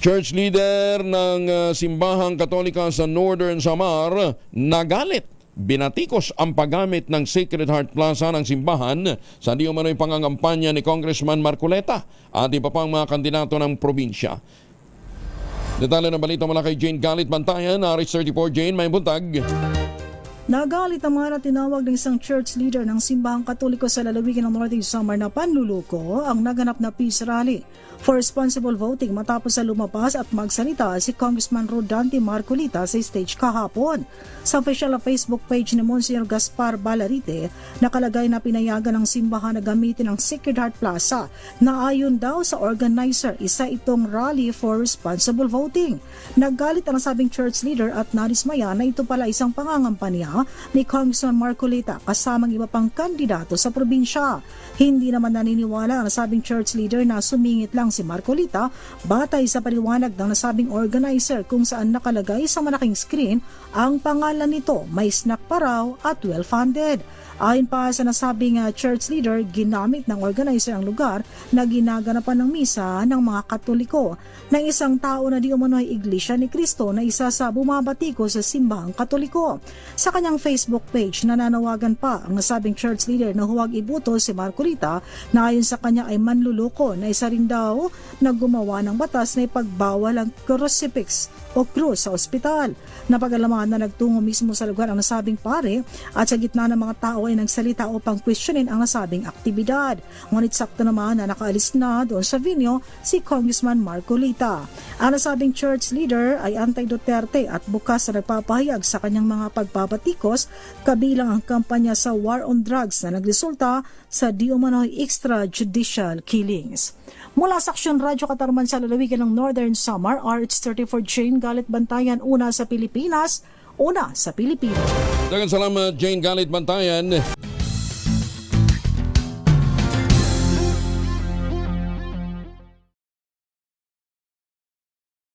Church leader ng simbahang Katolika sa Northern Samar nagalit. Binatikos ang paggamit ng Sacred Heart Plaza ng simbahan sa di umano'y pangangampanya ni Congressman Marcoleta at iba pang mga kandidato ng probinsya. Detalye ng balita mula kay Jane Galit Bantayan, RH34. Jane, may buntag. Nagalit ang mga tinawag ng isang church leader ng simbahang Katoliko sa lalawigan ng Northern Samar na panluluko ang naganap na peace rally for responsible voting matapos sa lumabas at magsalita si Congressman Rodante Marcolita sa stage kahapon. Sa official na Facebook page ni Monsignor Gaspar Balarite, nakalagay na pinayagan ng simbahan na gamitin ang Sacred Heart Plaza na ayon daw sa organizer, isa itong rally for responsible voting. Naggalit ang nasabing church leader at narismaya na ito pala isang pangangampanya ni Congressman Marcolita kasamang iba pang kandidato sa probinsya. Hindi naman naniniwala ang nasabing church leader na sumingit lang si Marcolita batay sa paliwanag ng nasabing organizer kung saan nakalagay sa malaking screen ang pangalan nito, may snack pa raw at well-funded. Ayon pa sa nasabing church leader, ginamit ng organizer ang lugar na ginaganapan ng misa ng mga Katoliko ng isang tao na di umano'y Iglesia ni Cristo na isa sa bumabatiko sa simbahang Katoliko. Sa kanyang Facebook page, nananawagan pa ang nasabing church leader na huwag ibuto si Marcolita na ayon sa kanya ay manluloko na isa rin daw na gumawa ng batas na ipagbawal ang crucifix o krus sa ospital. Napag-alaman na nagtungo mismo sa lugar ang nasabing pare at sa gitna ng mga tao ay nagsalita upang questionin ang nasabing aktibidad. Ngunit sakto naman na nakaalis na doon sa venue si Congressman Marcolita. Ang nasabing church leader ay anti-Duterte at bukas na nagpapahayag sa kanyang mga pagpapatikos kabilang ang kampanya sa war on drugs na nagresulta sa di umano'y extrajudicial killings. Mula sa Aksyon Radyo Katarman sa lalawigan ng Northern Samar, RH34 Jane Galit Bantayan, una sa Pilipinas, una sa Pilipinas. Daghang salamat, Jane Galit Bantayan.